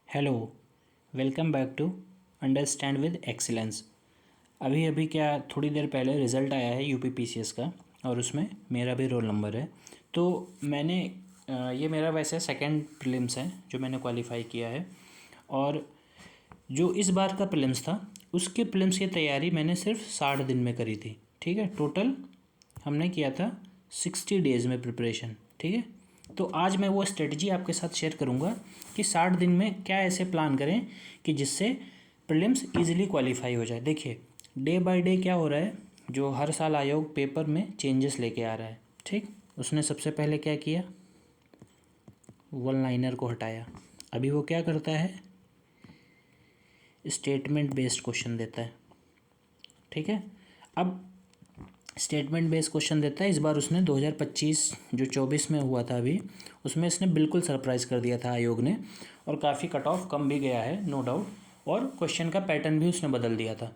Hello, welcome back to understand with excellence. अभी अभी क्या थोड़ी देर पहले रिज़ल्ट आया है यूपीपीसीएस का और उसमें मेरा भी रोल नंबर है। तो मैंने ये मेरा वैसे सेकंड प्रीलिम्स है जो मैंने क्वालिफाई किया है। और जो इस बार का प्रीलिम्स था उसके प्रीलिम्स की तैयारी मैंने सिर्फ 60 दिन में करी थी। ठीक है, टोटल हमने किया था 60 डेज़ में प्रिपरेशन। ठीक है, तो आज मैं वो स्ट्रेटजी आपके साथ शेयर करूँगा कि 60 दिन में क्या ऐसे प्लान करें कि जिससे प्रीलिम्स इजीली क्वालिफाई हो जाए। देखिए, डे बाय डे क्या हो रहा है, जो हर साल आयोग पेपर में चेंजेस लेके आ रहा है। ठीक, उसने सबसे पहले क्या किया, वन लाइनर को हटाया। अभी वो क्या करता है, स्टेटमेंट बेस्ड क्वेश्चन देता है। ठीक है, अब स्टेटमेंट बेस्ड क्वेश्चन देता है। इस बार उसने 2025 जो 24 में हुआ था अभी, उसमें इसने बिल्कुल सरप्राइज़ कर दिया था आयोग ने, और काफ़ी कट ऑफ कम भी गया है नो डाउट, और क्वेश्चन का पैटर्न भी उसने बदल दिया था।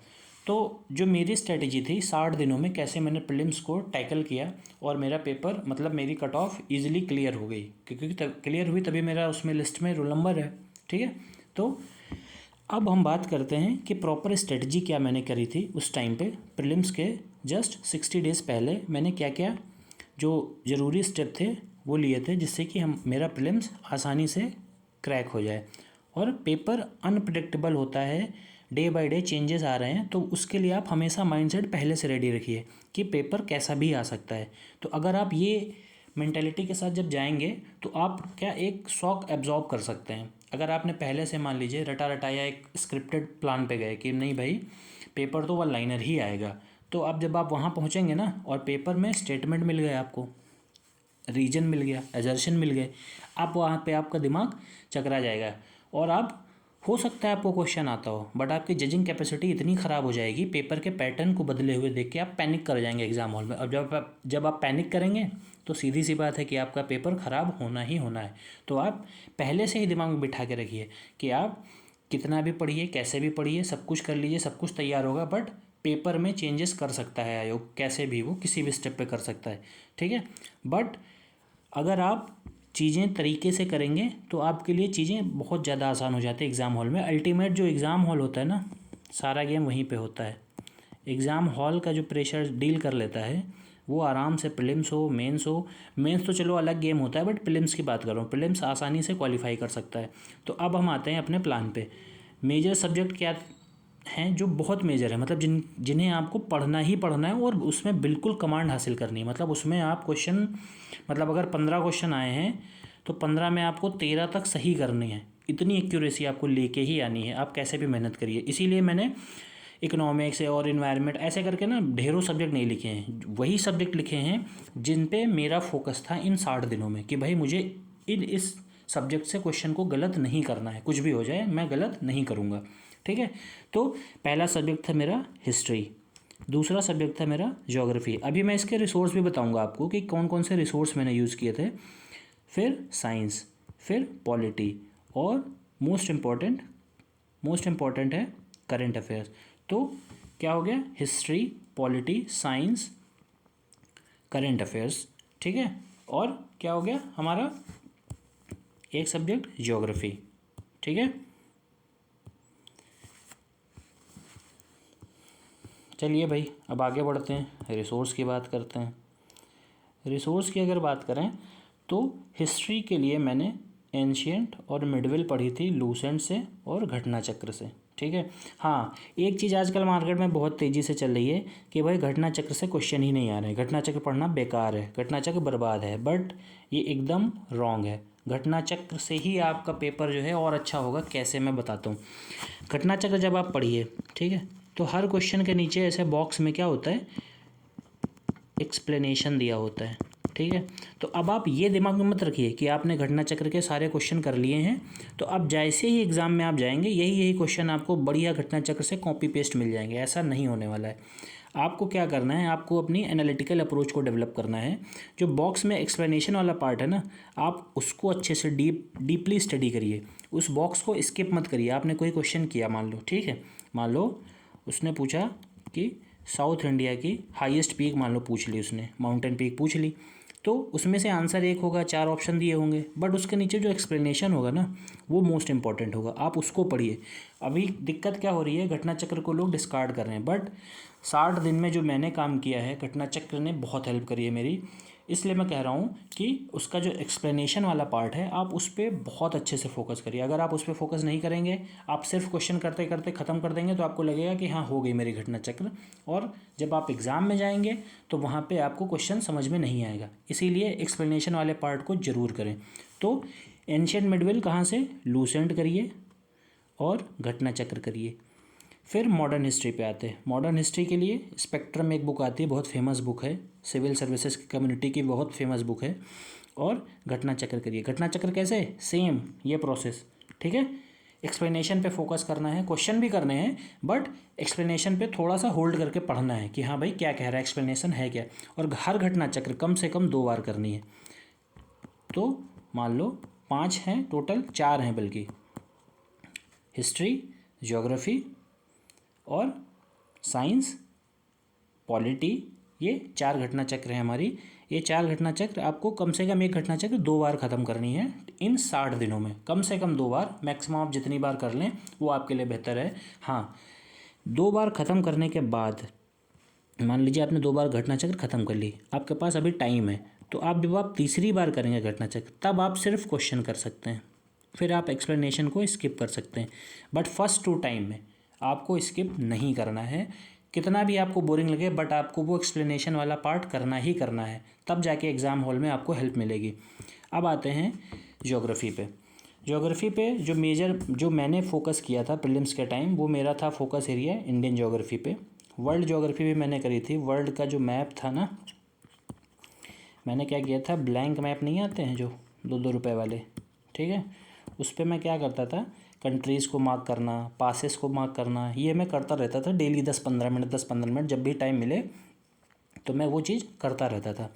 तो जो मेरी स्ट्रेटजी थी 60 दिनों में कैसे मैंने प्रीलिम्स को टैकल किया और मेरा पेपर मतलब मेरी कट ऑफ ईजिली क्लियर हो गई, क्योंकि क्लियर हुई तभी मेरा उसमें लिस्ट में रोल नंबर है। ठीक है, तो अब हम बात करते हैं कि प्रॉपर स्ट्रेटजी क्या मैंने करी थी उस टाइम पे। प्रीलिम्स के जस्ट 60 डेज़ पहले मैंने क्या क्या जो ज़रूरी स्टेप थे वो लिए थे, जिससे कि हम मेरा प्रीलिम्स आसानी से क्रैक हो जाए। और पेपर अनप्रडिक्टेबल होता है, डे बाय डे चेंजेस आ रहे हैं, तो उसके लिए आप हमेशा माइंडसेट पहले से रेडी रखिए कि पेपर कैसा भी आ सकता है। तो अगर आप ये मेंटालिटी के साथ जब जाएंगे तो आप क्या एक शॉक एब्जॉर्ब कर सकते हैं। अगर आपने पहले से मान लीजिए रटा रटाया एक स्क्रिप्टेड प्लान पे गए कि नहीं भाई पेपर तो वन लाइनर ही आएगा, तो अब जब आप वहाँ पहुँचेंगे ना और पेपर में स्टेटमेंट मिल गए, आपको रीजन मिल गया, एजर्शन मिल गए, आप वहाँ पे आपका दिमाग चकरा जाएगा। और आप हो सकता है आपको क्वेश्चन आता हो, बट आपकी जजिंग कैपेसिटी इतनी ख़राब हो जाएगी पेपर के पैटर्न को बदले हुए देख के आप पैनिक कर जाएंगे एग्जाम हॉल में। अब जब आप पैनिक करेंगे तो सीधी सी बात है कि आपका पेपर ख़राब होना ही होना है। तो आप पहले से ही दिमाग में बिठा के रखिए कि आप कितना भी पढ़िए, कैसे भी पढ़िए, सब कुछ कर लीजिए, सब कुछ तैयार होगा, बट पेपर में चेंजेस कर सकता है आयोग, कैसे भी वो किसी भी स्टेप पे कर सकता है। ठीक है, बट अगर आप चीज़ें तरीके से करेंगे तो आपके लिए चीज़ें बहुत ज़्यादा आसान हो जाती है एग्ज़ाम हॉल में। अल्टीमेट जो एग्ज़ाम हॉल होता है ना, सारा गेम वहीं पे होता है। एग्ज़ाम हॉल का जो प्रेशर डील कर लेता है वो आराम से प्रीलिम्स हो मेंस हो, मेंस तो चलो अलग गेम होता है, बट प्रीलिम्स की बात कर रहा हूँ, प्रीलिम्स आसानी से क्वालिफाई कर सकता है। तो अब हम आते हैं अपने प्लान पे। मेजर सब्जेक्ट क्या हैं जो बहुत मेजर है, मतलब जिन्हें आपको पढ़ना ही पढ़ना है और उसमें बिल्कुल कमांड हासिल करनी है। मतलब उसमें आप क्वेश्चन, मतलब अगर 15 क्वेश्चन आए हैं तो 15 में आपको 13 तक सही करनी है। इतनी एक्यूरेसी आपको लेके ही आनी है, आप कैसे भी मेहनत करिए। इसीलिए मैंने इकोनॉमिक्स और इन्वायरमेंट ऐसे करके ना ढेरों सब्जेक्ट नहीं लिखे हैं, वही सब्जेक्ट लिखे हैं जिन पे मेरा फोकस था इन 60 दिनों में कि भाई मुझे इस सब्जेक्ट से क्वेश्चन को गलत नहीं करना है, कुछ भी हो जाए मैं गलत नहीं करूँगा। ठीक है, तो पहला सब्जेक्ट था मेरा हिस्ट्री, दूसरा सब्जेक्ट था मेरा ज्योग्राफी। अभी मैं इसके रिसोर्स भी बताऊंगा आपको कि कौन कौन से रिसोर्स मैंने यूज़ किए थे। फिर साइंस, फिर पॉलिटी, और मोस्ट इम्पॉर्टेंट है करंट अफेयर्स। तो क्या हो गया, history, polity, science, current affairs. ठीक है, और क्या हो गया हमारा एक सब्जेक्ट ज्योग्राफी। ठीक है, चलिए भाई अब आगे बढ़ते हैं, रिसोर्स की बात करते हैं। रिसोर्स की अगर बात करें तो हिस्ट्री के लिए मैंने एंशियंट और मिडविल पढ़ी थी लूसेंट से और घटना चक्र से। ठीक है, हाँ एक चीज़ आजकल मार्केट में बहुत तेज़ी से चल रही है कि भाई घटना चक्र से क्वेश्चन ही नहीं आ रहे हैं, घटना चक्र पढ़ना बेकार है, घटना चक्र बर्बाद है। बट ये एकदम रॉन्ग है, घटना चक्र से ही आपका पेपर जो है और अच्छा होगा। कैसे, मैं बताता हूँ। घटना चक्र जब आप पढ़िए, ठीक है, तो हर क्वेश्चन के नीचे ऐसे बॉक्स में क्या होता है, एक्सप्लेनेशन दिया होता है। ठीक है, तो अब आप ये दिमाग में मत रखिए कि आपने घटना चक्र के सारे क्वेश्चन कर लिए हैं तो अब जैसे ही एग्ज़ाम में आप जाएंगे यही क्वेश्चन आपको बढ़िया घटना चक्र से कॉपी पेस्ट मिल जाएंगे। ऐसा नहीं होने वाला है। आपको क्या करना है, आपको अपनी एनालिटिकल अप्रोच को डेवलप करना है। जो बॉक्स में एक्सप्लेनेशन वाला पार्ट है ना, आप उसको अच्छे से डीपली स्टडी करिए, उस बॉक्स को स्किप मत करिए। आपने कोई क्वेश्चन किया मान लो, ठीक है, मान लो उसने पूछा कि साउथ इंडिया की हाईएस्ट पीक मान लो पूछ ली उसने, माउंटेन पीक पूछ ली, तो उसमें से आंसर एक होगा, 4 ऑप्शन दिए होंगे, बट उसके नीचे जो एक्सप्लेनेशन होगा ना वो मोस्ट इंपॉर्टेंट होगा, आप उसको पढ़िए। अभी दिक्कत क्या हो रही है, घटना चक्र को लोग डिस्कार्ड कर रहे हैं, बट 60 दिन में जो मैंने काम किया है घटना चक्र ने बहुत हेल्प करी है मेरी। इसलिए मैं कह रहा हूँ कि उसका जो एक्सप्लेनेशन वाला पार्ट है आप उस पर बहुत अच्छे से फोकस करिए। अगर आप उस पर फोकस नहीं करेंगे, आप सिर्फ क्वेश्चन करते करते ख़त्म कर देंगे, तो आपको लगेगा कि हाँ हो गई मेरी घटना चक्र, और जब आप एग्ज़ाम में जाएंगे तो वहाँ पे आपको क्वेश्चन समझ में नहीं आएगा। इसीलिए एक्सप्लेनेशन वाले पार्ट को ज़रूर करें। तो एंशिएंट मिडवेल कहाँ से, लूसेंट करिए और घटना चक्र करिए। फिर मॉडर्न हिस्ट्री पे आते हैं। मॉडर्न हिस्ट्री के लिए स्पेक्ट्रम एक बुक आती है, बहुत फेमस बुक है, सिविल सर्विसेज की कम्युनिटी की बहुत फेमस बुक है। और घटना चक्र करिए। घटना चक्र कैसे, सेम ये प्रोसेस, ठीक है। एक्सप्लेनेशन पे फोकस करना है, क्वेश्चन भी करने हैं, बट एक्सप्लेनेशन पे थोड़ा सा होल्ड करके पढ़ना है कि हाँ भाई क्या कह रहा है, एक्सप्लेनेशन है क्या। और हर घटना चक्र कम से कम 2 बार करनी है। तो मान लो 5 हैं टोटल, 4 हैं बल्कि, हिस्ट्री, ज्योग्राफी और साइंस, पॉलिटी, ये 4 घटना चक्र हैं हमारी। ये 4 घटना चक्र आपको कम से कम एक घटना चक्र 2 बार ख़त्म करनी है इन 60 दिनों में, कम से कम 2 बार, मैक्सिमम आप जितनी बार कर लें वो आपके लिए बेहतर है। हाँ, 2 बार ख़त्म करने के बाद मान लीजिए आपने 2 बार घटना चक्र ख़त्म कर ली, आपके पास अभी टाइम है, तो आप जब आप तीसरी बार करेंगे घटना चक्र तब आप सिर्फ क्वेश्चन कर सकते हैं, फिर आप एक्सप्लेनेशन को स्किप कर सकते हैं। बट फर्स्ट 2 टाइम में आपको स्किप नहीं करना है, कितना भी आपको बोरिंग लगे, बट आपको वो एक्सप्लेनेशन वाला पार्ट करना ही करना है, तब जाके एग्ज़ाम हॉल में आपको हेल्प मिलेगी। अब आते हैं ज्योग्राफी पे। ज्योग्राफी पे जो मैंने फोकस किया था प्रीलिम्स के टाइम, वो मेरा था फोकस एरिया इंडियन ज्योग्राफी पे। वर्ल्ड ज्योग्राफी भी मैंने करी थी। वर्ल्ड का जो मैप था ना, मैंने क्या किया था, ब्लैंक मैप नहीं आते हैं जो 2-2 रुपए वाले, ठीक है, उस पर मैं क्या करता था, कंट्रीज़ को मार्क करना, पासेस को मार्क करना, ये मैं करता रहता था डेली 10-15 मिनट जब भी टाइम मिले तो मैं वो चीज़ करता रहता था।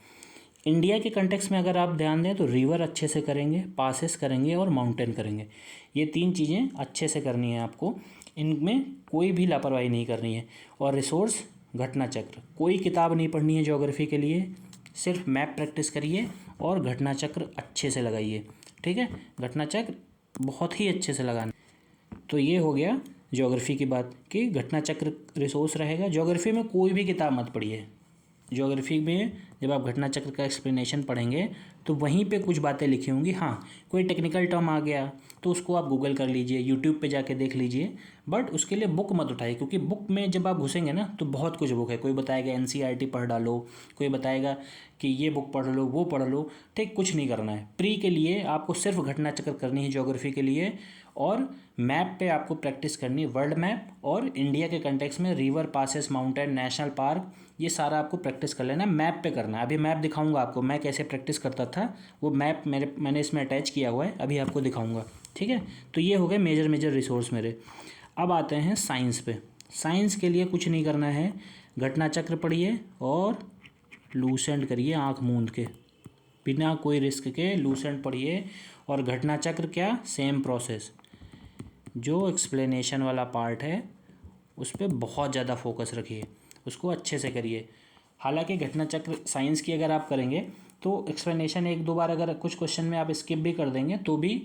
इंडिया के कंटेक्स्ट में अगर आप ध्यान दें तो रिवर अच्छे से करेंगे, पासेस करेंगे और माउंटेन करेंगे। ये 3 चीज़ें अच्छे से करनी है आपको, इनमें कोई भी लापरवाही नहीं करनी है। और रिसोर्स, घटना चक्र, कोई किताब नहीं पढ़नी है ज्योग्राफी के लिए, सिर्फ मैप प्रैक्टिस करिए और घटना चक्र अच्छे से लगाइए, ठीक है। घटना चक्र बहुत ही अच्छे से लगाना। तो ये हो गया ज्योग्राफी की बात कि घटना चक्र रिसोर्स रहेगा। ज्योग्राफी में कोई भी किताब मत पढ़िए। ज्योग्राफी में जब आप घटना चक्र का एक्सप्लेनेशन पढ़ेंगे तो वहीं पे कुछ बातें लिखी होंगी। हाँ, कोई टेक्निकल टर्म आ गया तो उसको आप गूगल कर लीजिए, यूट्यूब पे जाके देख लीजिए, बट उसके लिए बुक मत उठाइए, क्योंकि बुक में जब आप घुसेंगे ना तो बहुत कुछ बुक है। कोई बताएगा एनसीईआरटी पढ़ डालो, कोई बताएगा कि ये बुक पढ़ लो, वो पढ़ लो, ठीक, कुछ नहीं करना है। प्री के लिए आपको सिर्फ घटना चक्र करनी है ज्योग्राफी के लिए, और मैप पे आपको प्रैक्टिस करनी है, वर्ल्ड मैप और इंडिया के कंटेक्स्ट में river, passes, mountain, national park, ये सारा आपको प्रैक्टिस कर लेना है, मैप पे करना है। अभी मैप दिखाऊंगा आपको मैं कैसे प्रैक्टिस करता था, वो मैप मैंने इसमें अटैच किया हुआ है, अभी आपको दिखाऊंगा, ठीक है। तो ये हो गए मेजर रिसोर्स मेरे। अब आते हैं साइंस पे। साइंस के लिए कुछ नहीं करना है, घटना चक्र पढ़िए और लूसेंट करिए आँख मूंद के, बिना कोई रिस्क के लूसेंट पढ़िए। और घटना चक्र क्या, सेम प्रोसेस, जो एक्सप्लेनेशन वाला पार्ट है उस पर बहुत ज़्यादा फोकस रखिए, उसको अच्छे से करिए। हालांकि घटना चक्र साइंस की अगर आप करेंगे तो एक्सप्लेनेशन 1-2 बार अगर कुछ क्वेश्चन में आप स्किप भी कर देंगे तो भी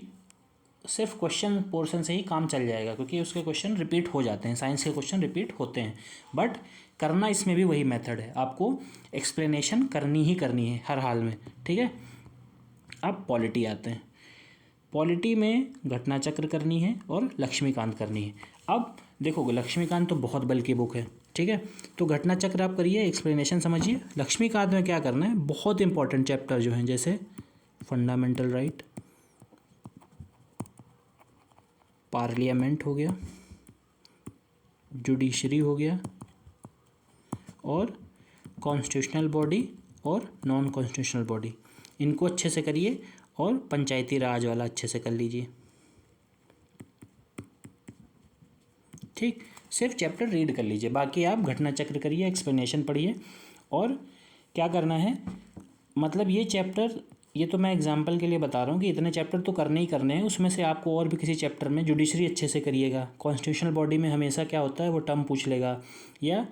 सिर्फ क्वेश्चन पोर्शन से ही काम चल जाएगा, क्योंकि उसके क्वेश्चन रिपीट हो जाते हैं, साइंस के क्वेश्चन रिपीट होते हैं। बट करना इसमें भी वही मेथड है, आपको एक्सप्लेनेशन करनी ही करनी है हर हाल में, ठीक है। अब पॉलिटी आते हैं। पॉलिटी में घटना चक्र करनी है और लक्ष्मीकांत करनी है। अब देखो लक्ष्मीकांत तो बहुत बल की बुक है, ठीक है, तो घटना चक्र आप करिए, एक्सप्लेनेशन समझिए। लक्ष्मीकांत में क्या करना है, बहुत इंपॉर्टेंट चैप्टर जो हैं जैसे फंडामेंटल राइट, पार्लियामेंट हो गया, जुडिशरी हो गया, और कॉन्स्टिट्यूशनल बॉडी और नॉन कॉन्स्टिट्यूशनल बॉडी, इनको अच्छे से करिए। और पंचायती राज वाला अच्छे से कर लीजिए, ठीक। सिर्फ चैप्टर रीड कर लीजिए, बाकी आप घटना चक्र करिए, एक्सप्लेनेशन पढ़िए। और क्या करना है, मतलब ये चैप्टर, ये तो मैं एग्जांपल के लिए बता रहा हूँ कि इतने चैप्टर तो करने ही करने हैं, उसमें से आपको और भी किसी चैप्टर में जुडिशरी अच्छे से करिएगा। कॉन्स्टिट्यूशनल बॉडी में हमेशा क्या होता है, वो टर्म पूछ लेगा, या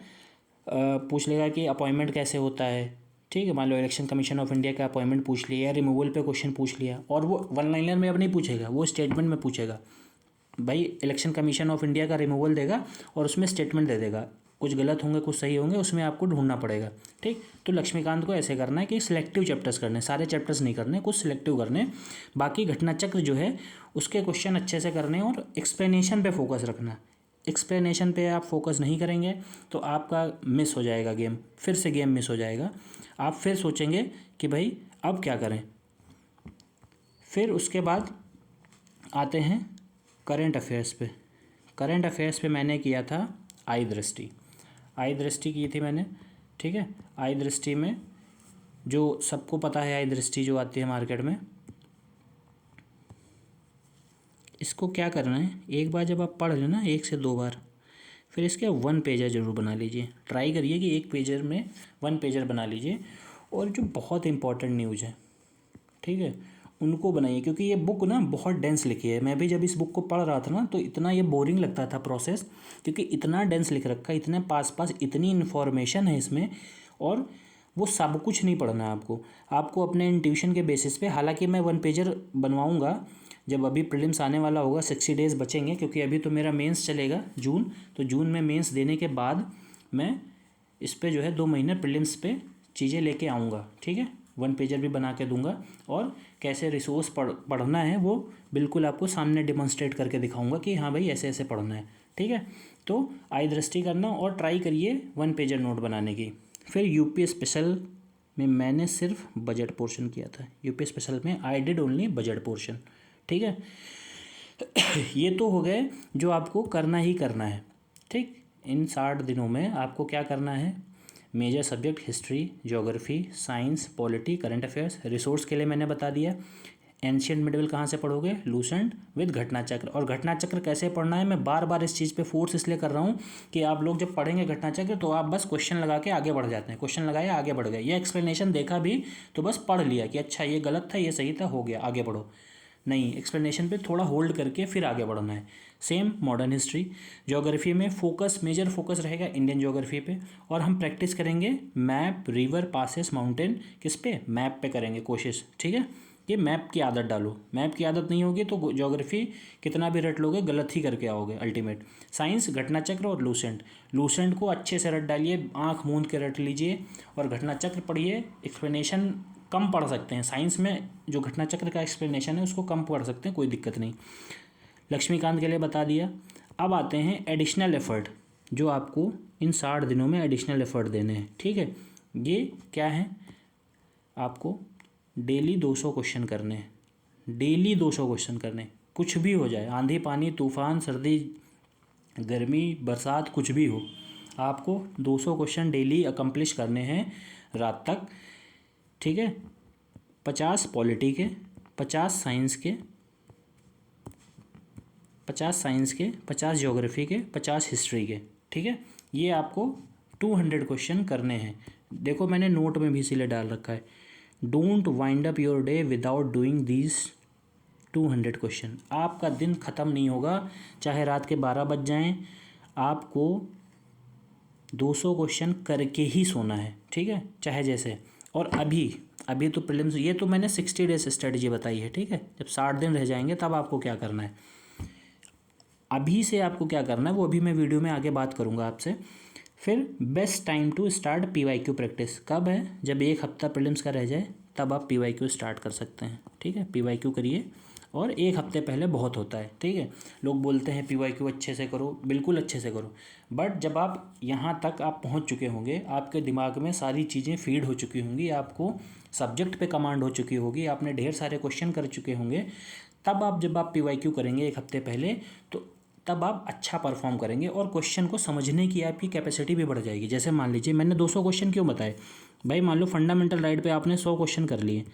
पूछ लेगा कि अपॉइंटमेंट कैसे होता है, ठीक है, मान लो इलेक्शन कमीशन ऑफ इंडिया का अपॉइंटमेंट पूछ लिया या रिमूवल पे क्वेश्चन पूछ लिया, और वो वन लाइनर में अब नहीं पूछेगा, वो स्टेटमेंट में पूछेगा। भाई इलेक्शन कमीशन ऑफ इंडिया का रिमूवल देगा और उसमें स्टेटमेंट दे देगा, कुछ गलत होंगे कुछ सही होंगे, उसमें आपको ढूंढना पड़ेगा। ठीक, तो लक्ष्मीकांत को ऐसे करना है कि सिलेक्टिव चैप्टर्स करने, सारे चैप्टर्स नहीं करने, कुछ सिलेक्टिव करने, बाकी घटना चक्र जो है उसके क्वेश्चन अच्छे से करने और एक्सप्लेनेशन पे फोकस रखना। एक्सप्लेनेशन पे आप फोकस नहीं करेंगे तो आपका मिस हो जाएगा गेम, फिर से गेम मिस हो जाएगा। आप फिर सोचेंगे कि भाई अब क्या करें। फिर उसके बाद आते हैं करंट अफेयर्स पे। करंट अफेयर्स पे मैंने किया था आई दृष्टि। आई दृष्टि की थी मैंने, ठीक है। आई दृष्टि में जो सबको पता है, आई दृष्टि जो आती है मार्केट में, इसको क्या करना है, एक बार जब आप पढ़ लेना 1 से 2 बार, फिर इसके 1 पेजर ज़रूर बना लीजिए। ट्राई करिए कि 1 पेजर में 1 पेजर बना लीजिए। और जो बहुत इंपॉर्टेंट न्यूज़ है, ठीक है, उनको बनाइए, क्योंकि ये बुक ना बहुत डेंस लिखी है। मैं भी जब इस बुक को पढ़ रहा था ना तो इतना ये बोरिंग लगता था प्रोसेस, क्योंकि इतना डेंस लिख रखा है, इतने पास पास इतनी इन्फॉर्मेशन है इसमें, और वो सब कुछ नहीं पढ़ना है आपको। आपको अपने इंट्यूशन के बेसिस पे, हालांकि मैं 1 पेजर बनवाऊंगा जब अभी प्रीलिम्स आने वाला होगा, 60 डेज़ बचेंगे, क्योंकि अभी तो मेरा मेंस चलेगा जून, तो जून में मेंस देने के बाद मैं इस पर जो है 2 महीने प्रीलिम्स पे चीज़ें लेके आऊँगा, ठीक है। 1 पेजर भी बना के दूंगा, और कैसे रिसोर्स पढ़ना है वो बिल्कुल आपको सामने डिमॉन्स्ट्रेट करके दिखाऊंगा कि हाँ भाई ऐसे ऐसे पढ़ना है, ठीक है। तो आई दृष्टि करना और ट्राई करिए 1 पेजर नोट बनाने की। फिर यूपी स्पेशल में मैंने सिर्फ बजट पोर्शन किया था। यूपी स्पेशल में I did only budget portion, ठीक है। ये तो हो गए जो आपको करना ही करना है, ठीक। इन 60 दिनों में आपको क्या करना है, major subject history, geography, science, polity, current affairs. Resource के लिए मैंने बता दिया, एंशियंट मिडिवल कहाँ से पढ़ोगे, लूसेंट विद घटना चक्र। और घटना चक्र कैसे पढ़ना है, मैं बार बार इस चीज़ पे फोर्स इसलिए कर रहा हूँ कि आप लोग जब पढ़ेंगे घटना चक्र तो आप बस क्वेश्चन लगा के आगे बढ़ जाते हैं, क्वेश्चन लगाया आगे बढ़ गए, ये एक्सप्लेनेशन देखा भी तो बस पढ़ लिया कि अच्छा ये गलत था ये सही था हो गया आगे बढ़ो, नहीं, एक्सप्लेनेशन पे थोड़ा होल्ड करके फिर आगे बढ़ना है। Same modern history. ज्योग्राफी में फोकस, मेजर फोकस रहेगा इंडियन ज्योग्राफी पे, और हम प्रैक्टिस करेंगे मैप, रिवर, पासेस, माउंटेन, किस पे, मैप पे करेंगे कोशिश, ठीक है। ये मैप की आदत डालो, मैप की आदत नहीं होगी तो ज्योग्राफी कितना भी रट लोगे गलत ही करके आओगे अल्टीमेट। साइंस घटना चक्र और लूसेंट, लूसेंट को अच्छे से रट डालिए, आँख मूंद के रट लीजिए, और घटना चक्र पढ़िए। एक्सप्लेनेशन कम पढ़ सकते हैं, साइंस में जो घटना चक्र का एक्सप्लेनेशन है उसको कम पढ़ सकते हैं, कोई दिक्कत नहीं। लक्ष्मीकांत के लिए बता दिया। अब आते हैं एडिशनल एफर्ट, जो आपको इन 60 दिनों में एडिशनल एफर्ट देने हैं, ठीक है। ये क्या है, आपको डेली 200 क्वेश्चन करने हैं, डेली 200 क्वेश्चन करने, कुछ भी हो जाए, आंधी पानी तूफान सर्दी गर्मी बरसात कुछ भी हो, आपको 200 क्वेश्चन डेली अकम्प्लिश करने हैं रात तक, ठीक है। 50 पॉलिटी के, 50 साइंस के, 50 साइंस के, 50 ज्योग्राफी के, 50 हिस्ट्री के, ठीक है। ये आपको 200 क्वेश्चन करने हैं। देखो मैंने नोट में भी इसीलिए डाल रखा है, don't wind up your day without doing these 200 question. आपका दिन ख़त्म नहीं होगा चाहे रात के 12 बज जाएं, आपको 200 क्वेश्चन करके ही सोना है, ठीक है, चाहे जैसे। और अभी तो प्रीलिम्स, ये तो मैंने 60 डेज स्ट्रेटजी बताई है, ठीक है। जब 60 दिन रह जाएंगे तब आपको क्या करना है, अभी से आपको क्या करना है वो अभी मैं वीडियो में आगे बात करूँगा आपसे। फिर best time to start PYQ practice कब है, जब 1 हफ्ता प्रीलिम्स का रह जाए तब आप PYQ स्टार्ट कर सकते हैं, ठीक है। PYQ करिए, और 1 हफ्ते पहले बहुत होता है, ठीक है। लोग बोलते हैं PYQ अच्छे से करो, बिल्कुल अच्छे से करो, बट जब आप यहाँ तक आप पहुँच चुके होंगे, आपके दिमाग में सारी चीज़ें फीड हो चुकी होंगी, आपको सब्जेक्ट पे कमांड हो चुकी होगी, आपने ढेर सारे क्वेश्चन कर चुके होंगे, तब आप जब आप PYQ करेंगे 1 हफ्ते पहले, तो तब आप अच्छा परफॉर्म करेंगे और क्वेश्चन को समझने की आपकी कैपेसिटी भी बढ़ जाएगी। जैसे मान लीजिए मैंने 200 क्वेश्चन क्यों बताए भाई, मान लो फंडामेंटल राइट पे आपने 100 क्वेश्चन कर लिए,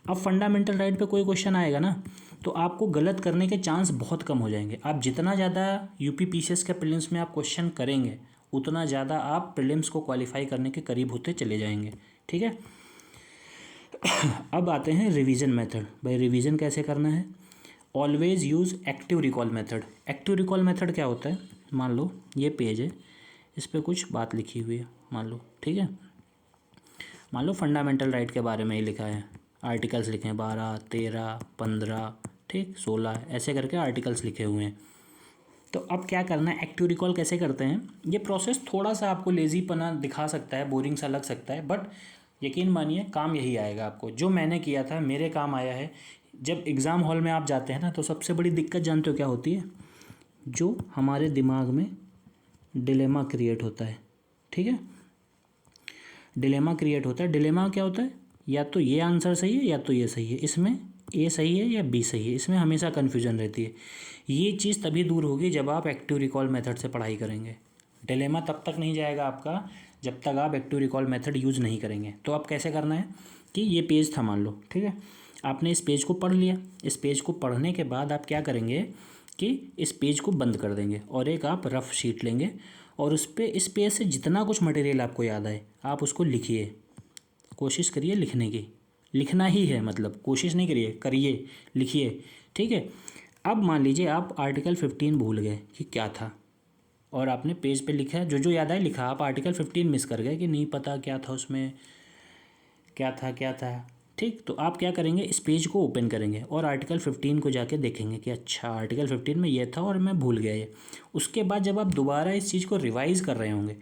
अब फंडामेंटल राइट पे कोई क्वेश्चन आएगा ना तो आपको गलत करने के चांस बहुत कम हो जाएंगे। आप जितना ज़्यादा यूपी PCS के प्रीलिम्स में आप क्वेश्चन करेंगे उतना ज़्यादा आप प्रीलिम्स को क्वालिफाई करने के करीब होते चले जाएंगे, ठीक है। अब आते हैं रिवीजन मेथड। भाई रिवीजन कैसे करना है, always use active recall method. Active recall method क्या होता है, मान लो ये पेज है, इस पर कुछ बात लिखी हुई है मान लो, ठीक है। मान लो फंडामेंटल राइट के बारे में ही लिखा है, आर्टिकल्स लिखे हैं 12, 13, 15, ठीक 16 ऐसे करके आर्टिकल्स लिखे हुए हैं। तो अब क्या करना है, एक्टिव रिकॉल कैसे करते हैं। ये प्रोसेस थोड़ा सा आपको लेजीपना दिखा सकता है, बोरिंग सा लग सकता है, बट यकीन मानिए काम यही आएगा आपको। जो मैंने किया था मेरे काम आया है। जब एग्ज़ाम हॉल में आप जाते हैं ना, तो सबसे बड़ी दिक्कत जानते हो क्या होती है, जो हमारे दिमाग में डिलेमा क्रिएट होता है, ठीक है। डिलेमा क्रिएट होता है। डिलेमा क्या होता है, या तो ये आंसर सही है या तो ये सही है, इसमें ए सही है या बी सही है, इसमें हमेशा कन्फ्यूजन रहती है। ये चीज़ तभी दूर होगी जब आप एक्टिव रिकॉल मेथड से पढ़ाई करेंगे। डिलेमा तब तक नहीं जाएगा आपका जब तक आप एक्टिव रिकॉल मेथड यूज़ नहीं करेंगे। तो अब कैसे करना है कि ये पेज था मान लो, ठीक है, आपने इस पेज को पढ़ लिया। इस पेज को पढ़ने के बाद आप क्या करेंगे कि इस पेज को बंद कर देंगे और एक आप रफ शीट लेंगे और उस पर इस पेज से जितना कुछ मटेरियल आपको याद आए आप उसको लिखिए। कोशिश करिए लिखने की, लिखना ही है, मतलब कोशिश नहीं करिए, करिए, लिखिए, ठीक है। अब मान लीजिए आप आर्टिकल 15 भूल गए कि क्या था और आपने पेज पे लिखा, जो याद आए लिखा, आप आर्टिकल 15 मिस कर गए कि नहीं पता क्या था उसमें, क्या था, ठीक। तो आप क्या करेंगे, इस पेज को ओपन करेंगे और आर्टिकल 15 को जाके देखेंगे कि अच्छा आर्टिकल 15 में ये था और मैं भूल गया ये। उसके बाद जब आप दोबारा इस चीज़ को रिवाइज़ कर रहे होंगे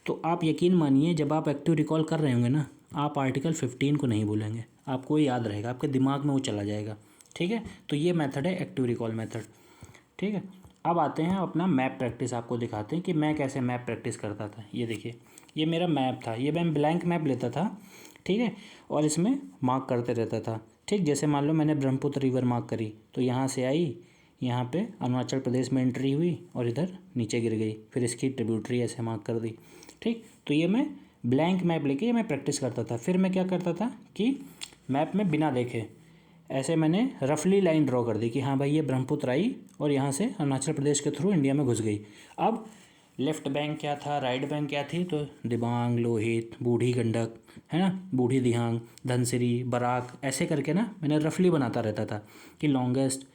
तो आप यकीन मानिए जब आप एक्टिव रिकॉल कर रहे होंगे ना, आप आर्टिकल 15 को नहीं भूलेंगे, आपको याद रहेगा, आपके दिमाग में वो चला जाएगा, ठीक है। तो ये मेथड है एक्टिव रिकॉल मेथड, ठीक है। अब आते हैं अपना मैप प्रैक्टिस, आपको दिखाते हैं कि मैं कैसे मैप प्रैक्टिस करता था। ये देखिए, ये मेरा मैप था, ये मैं ब्लैंक मैप लेता था, ठीक है, और इसमें मार्क करते रहता था, ठीक। जैसे मान लो मैंने ब्रह्मपुत्र रिवर मार्क करी तो यहाँ से आई, यहाँ पे अरुणाचल प्रदेश में एंट्री हुई और इधर नीचे गिर गई, फिर इसकी ट्रिब्यूटरी ऐसे मार्क कर दी, ठीक। तो ये मैं ब्लैंक मैप लेके ये मैं प्रैक्टिस करता था। फिर मैं क्या करता था कि मैप में बिना देखे ऐसे मैंने रफली लाइन ड्रॉ कर दी कि हाँ भाई ये ब्रह्मपुत्र आई और यहाँ से अरुणाचल प्रदेश के थ्रू इंडिया में घुस गई। अब लेफ्ट बैंक क्या था, राइट बैंक क्या थी, तो दिबांग, लोहित, बूढ़ी गंडक, है ना, बूढ़ी दिहांग, धनसिरी, बराक, ऐसे करके ना मैंने रफली बनाता रहता था कि लॉन्गेस्ट,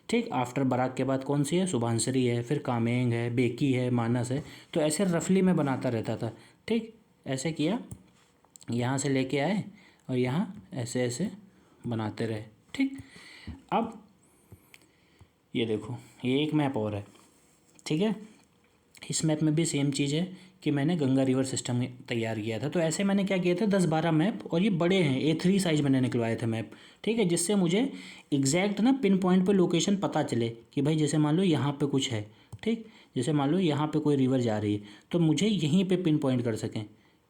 ठीक। आफ्टर बराक के बाद कौन सी है, सुबनसिरी है, फिर कामेंग है, बेकी है, मानस है। तो ऐसे रफली मैं बनाता रहता था, ठीक। ऐसे किया, यहाँ से लेके आए और यहाँ ऐसे ऐसे बनाते रहे, ठीक। अब ये देखो, ये एक मैप और है, ठीक है। इस मैप में भी सेम चीज़ है कि मैंने गंगा रिवर सिस्टम तैयार किया था। तो ऐसे मैंने क्या किया था, 10-12 मैप, और ये बड़े हैं, A3 साइज़ मैंने निकलवाए थे मैप, ठीक है, जिससे मुझे एग्जैक्ट ना पिन पॉइंट पे लोकेशन पता चले कि भाई जैसे मान लो यहाँ पे कुछ है, ठीक। जैसे मान लो यहाँ पे कोई रिवर जा रही है तो मुझे यहीं पे पिन पॉइंट कर सकें,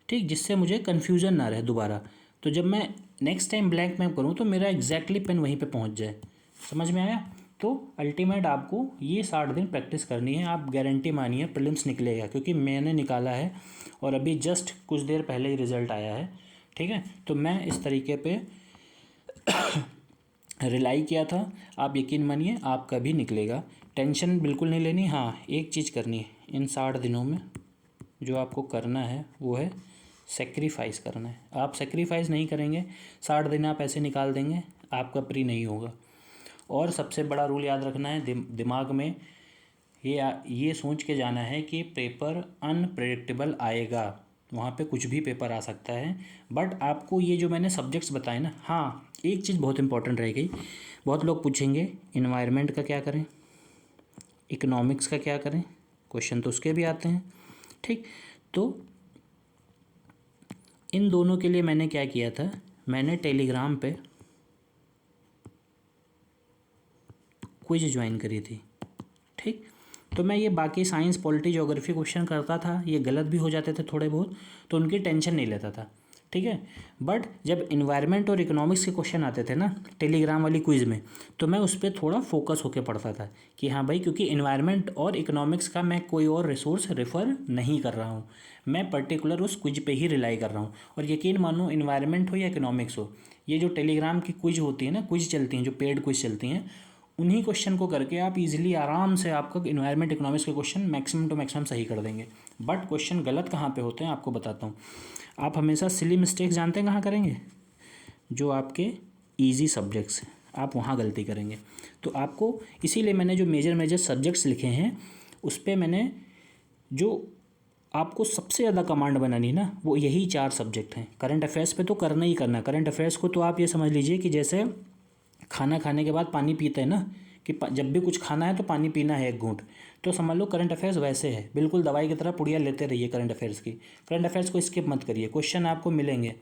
ठीक, जिससे मुझे कन्फ्यूज़न ना रहे दोबारा। तो जब मैं नेक्स्ट टाइम ब्लैंक मैप करूँ तो मेरा एग्जैक्टली पिन वहीं पर पहुँच जाए। समझ में आया। तो अल्टीमेट आपको ये 60 दिन प्रैक्टिस करनी है, आप गारंटी मानिए प्रीलिम्स निकलेगा, क्योंकि मैंने निकाला है और अभी जस्ट कुछ देर पहले ही रिज़ल्ट आया है, ठीक है। तो मैं इस तरीके पे रिलाई किया था, आप यकीन मानिए आपका भी निकलेगा। टेंशन बिल्कुल नहीं लेनी। हाँ, एक चीज़ करनी है इन 60 दिनों में, जो आपको करना है वो है सेक्रीफाइस करना है। आप सेक्रीफाइस नहीं करेंगे, 60 दिन आप ऐसे निकाल देंगे, आपका प्री नहीं होगा। और सबसे बड़ा रूल याद रखना है, दिमाग में ये सोच के जाना है कि पेपर अनप्रेडिक्टेबल आएगा, वहाँ पे कुछ भी पेपर आ सकता है। बट आपको ये जो मैंने सब्जेक्ट्स बताए ना, हाँ एक चीज़ बहुत इंपॉर्टेंट रह गई, बहुत लोग पूछेंगे इन्वायरमेंट का क्या करें, इकोनॉमिक्स का क्या करें, क्वेश्चन तो उसके भी आते हैं, ठीक। तो इन दोनों के लिए मैंने क्या किया था, मैंने टेलीग्राम पे क्विज ज्वाइन करी थी, ठीक। तो मैं ये बाकी साइंस, पॉलिटी, ज्योग्राफी क्वेश्चन करता था, ये गलत भी हो जाते थे थोड़े बहुत, तो उनकी टेंशन नहीं लेता था, ठीक है। बट जब इन्वायरमेंट और इकोनॉमिक्स के क्वेश्चन आते थे ना टेलीग्राम वाली क्विज़ में, तो मैं उस पर थोड़ा फोकस होकर पढ़ता था कि हाँ भाई, क्योंकि इन्वायरमेंट और इकोनॉमिक्स का मैं कोई और रिसोर्स रेफ़र नहीं कर रहा हूँ, मैं पर्टिकुलर उस क्विज पे ही रिलाई कर रहा हूँ। और यकीन मानो इन्वायरमेंट हो या इकोनॉमिक्स हो, ये जो टेलीग्राम की क्विज होती है ना, क्विज चलती हैं, जो पेड क्विज चलती हैं, उन्हीं क्वेश्चन को करके आप इजीली आराम से आपका इन्वायरमेंट इकोनॉमिक्स के क्वेश्चन मैक्सिमम टू मैक्सिमम सही कर देंगे। बट क्वेश्चन गलत कहाँ पे होते हैं आपको बताता हूँ। आप हमेशा सिली मिस्टेक्स जानते हैं कहाँ करेंगे, जो आपके इजी सब्जेक्ट्स हैं, आप वहाँ गलती करेंगे। तो आपको इसीलिए मैंने जो मेजर सब्जेक्ट्स लिखे हैं उस पर मैंने जो आपको सबसे ज़्यादा कमांड बनानी है ना, वो यही 4 सब्जेक्ट हैं। करंट अफेयर्स पे तो करना ही करना। करंट अफेयर्स को तो आप ये समझ लीजिए कि जैसे खाना खाने के बाद पानी पीते हैं ना, कि जब भी कुछ खाना है तो पानी पीना है 1 घूंट, तो समझ लो करंट अफेयर्स वैसे है, बिल्कुल दवाई की तरह पुड़िया लेते रहिए करंट अफेयर्स की। करंट अफेयर्स को स्किप मत करिए, क्वेश्चन आपको मिलेंगे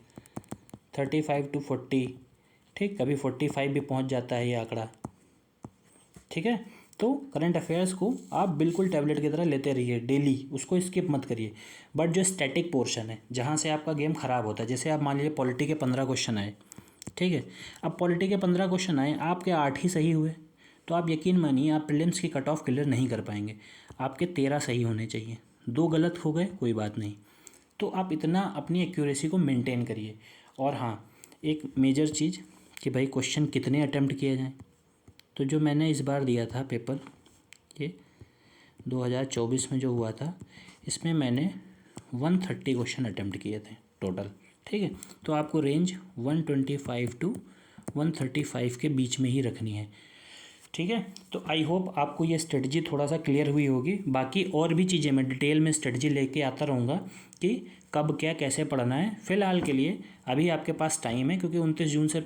35 to 40, ठीक, कभी 45 भी पहुंच जाता है ये आंकड़ा, ठीक है। तो करंट अफेयर्स को आप बिल्कुल टैबलेट की तरह लेते रहिए डेली, उसको स्किप मत करिए। बट जो स्टैटिक पोर्शन है जहाँ से आपका गेम खराब होता है, जैसे आप मान लीजिए पॉलिटी के 15 क्वेश्चन आए, ठीक है, अब पॉलिटी के 15 क्वेश्चन आए, आपके 8 ही सही हुए, तो आप यकीन मानिए आप प्रीलिम्स की कट ऑफ क्लियर नहीं कर पाएंगे। आपके 13 सही होने चाहिए, 2 गलत हो गए कोई बात नहीं। तो आप इतना अपनी एक्यूरेसी को मेंटेन करिए। और हाँ, एक मेजर चीज़ कि भाई क्वेश्चन कितने अटैम्प्ट किए जाएँ। तो जो मैंने इस बार दिया था पेपर, ये 2024 में जो हुआ था, इसमें मैंने 130 क्वेश्चन अटैम्प्ट किए थे टोटल, ठीक है। तो आपको रेंज 125 to 135 के बीच में ही रखनी है, ठीक है। तो आई होप आपको ये स्ट्रेटजी थोड़ा सा क्लियर हुई होगी। बाकी और भी चीज़ें मैं डिटेल में स्ट्रेटजी लेके आता रहूँगा कि कब क्या कैसे पढ़ना है। फ़िलहाल के लिए अभी आपके पास टाइम है, क्योंकि 29 जून से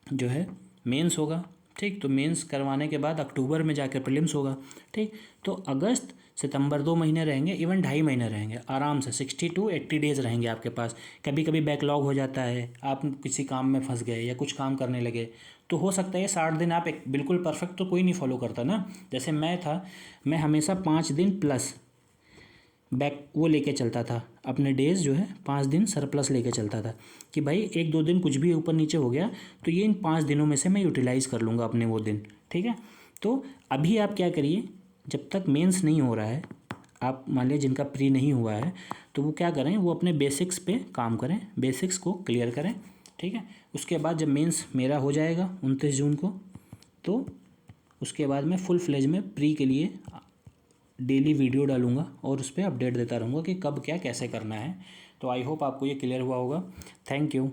जो है मेंस होगा, ठीक। तो मेंस करवाने के बाद अक्टूबर में जाकर प्रीलिम्स होगा, ठीक। तो अगस्त सितंबर 2 महीने रहेंगे, इवन 2.5 महीने रहेंगे आराम से, 60 to 80 डेज़ रहेंगे आपके पास। कभी कभी बैकलॉग हो जाता है, आप किसी काम में फंस गए या कुछ काम करने लगे, तो हो सकता है 60 दिन आप एक बिल्कुल परफेक्ट तो कोई नहीं फॉलो करता ना। जैसे मैं था, मैं हमेशा 5 दिन प्लस बैक वो लेके चलता था, अपने डेज़ जो है 5 दिन सरप्लस लेके चलता था, कि भाई 1-2 दिन कुछ भी ऊपर नीचे हो गया तो ये इन 5 दिनों में से मैं यूटिलाइज़ कर लूँगा अपने वो दिन, ठीक है। तो अभी आप क्या करिए, जब तक मेंस नहीं हो रहा है, आप मान लीजिए जिनका प्री नहीं हुआ है, तो वो क्या करें, वो अपने बेसिक्स पे काम करें, बेसिक्स को क्लियर करें, ठीक है। उसके बाद जब मेंस मेरा हो जाएगा 29 जून को, तो उसके बाद मैं फुल फ्लेज में प्री के लिए डेली वीडियो डालूंगा और उस पर अपडेट देता रहूँगा कि कब क्या कैसे करना है। तो आई होप आपको ये क्लियर हुआ होगा। Thank you.